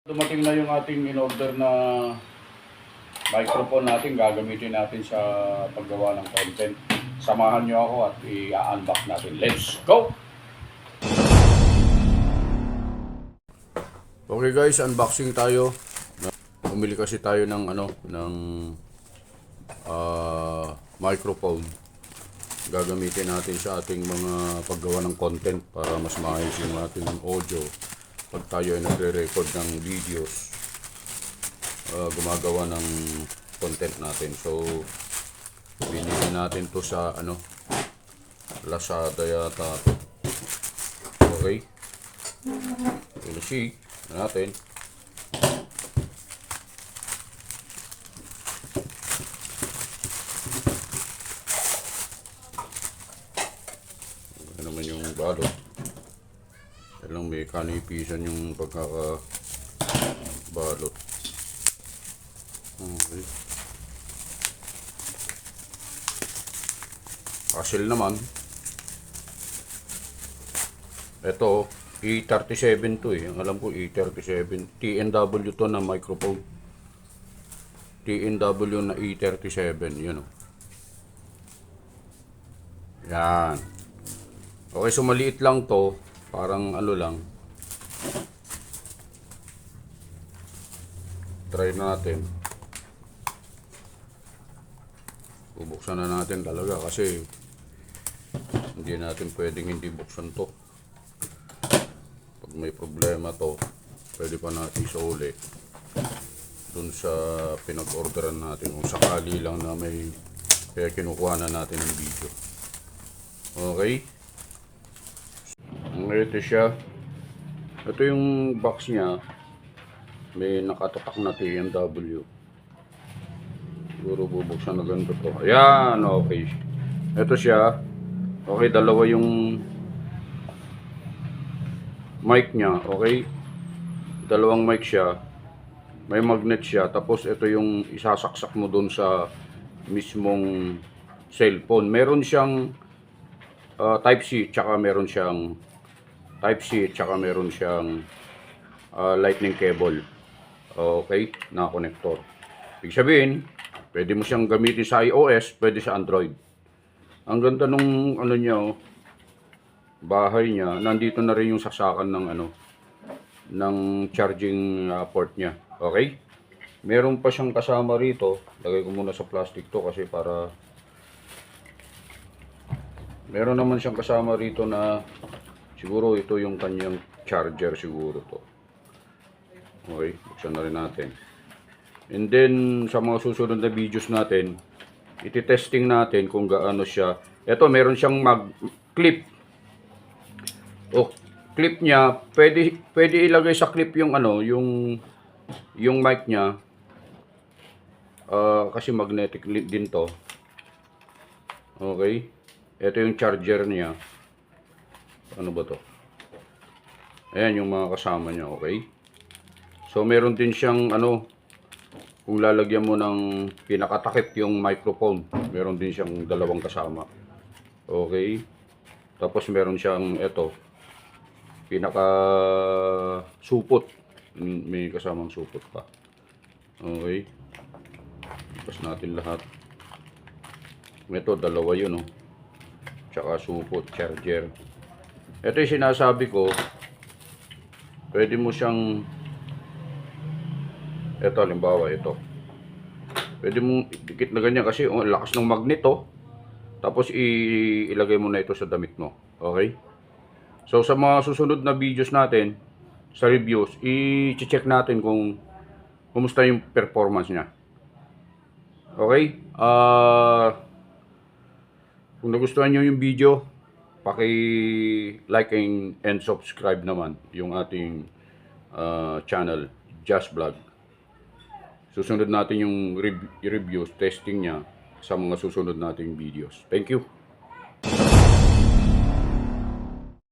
Dumating na yung ating in-order na microphone natin. Gagamitin natin sa paggawa ng content. Samahan nyo ako at i-unbox natin. Let's go! Okay guys, unboxing tayo. Bumili kasi tayo ng microphone. Gagamitin natin sa ating mga paggawa ng content para mas maayos yung ating audio pag tayo ay nagre-record ng videos, gumagawa ng content natin. So binili natin to sa Lazada yata. Okay, i-shake natin. Ano naman yung balot. Lang may kanipisan yung pagkakabalot. Okay. Hassle naman. Ito, E37 to eh. Ang alam ko E37. TNW to na microphone. TNW na E37. Yun o. Yan. Okay, so maliit lang to. Parang lang. Try natin. Bubuksan na natin talaga kasi hindi natin pwedeng hindi buksan to. Pag may problema to, pwede pa natin isauli dun sa pinag-orderan natin kung sakali lang na may kinukuha na natin ng video. Okay? Ito siya. Ito yung box niya. May nakatatak na TNW. Siguro bubuksan na ganito to. Ayan, okay. Ito siya. Okay, dalawa yung mic niya. Okay. Dalawang mic siya. May magnet siya. Tapos ito yung isasaksak mo dun sa mismong cellphone. Meron siyang Type-C, tsaka meron siyang Type-C, tsaka meron siyang lightning cable. Okay, na connector. Ibig sabihin, pwede mo siyang gamitin sa iOS, pwede sa Android. Ang ganda nung niya, bahay niya. Nandito na rin yung saksakan ng charging port niya. Okay? Meron pa siyang kasama rito. Lagay ko muna sa plastic to kasi para meron naman siyang kasama rito na siguro ito yung kanyang charger siguro to. Okay, buksan na rin natin. And then sa mga susunod na videos natin, iti-testing natin kung gaano siya. Ito meron siyang clip. Oh, clip niya, pwede ilagay sa clip yung yung mic niya. Kasi magnetic din to. Okay. Ito yung charger niya. Ano ba to? Ayan yung mga kasama niya, okay? So meron din siyang kung lalagyan mo ng pinakatakip yung microphone, meron din siyang dalawang kasama. Okay? Tapos meron siyang pinaka supot. May kasamang supot pa. Okay? Tapos natin lahat. Ito, dalawa yun, tsaka supot, charger. Ito yung sinasabi ko, pwede mo siyang, halimbawa ito, pwede mong dikit na ganyan kasi lakas ng magnet tapos ilagay mo na ito sa damit mo. Okay? So sa mga susunod na videos natin, sa reviews, i-check natin kung kumusta yung performance niya. Okay? Kung nagustuhan nyo yung video, paki-like and subscribe naman yung ating channel, Just Vlog. Susunod natin yung reviews, testing niya sa mga susunod nating videos. Thank you.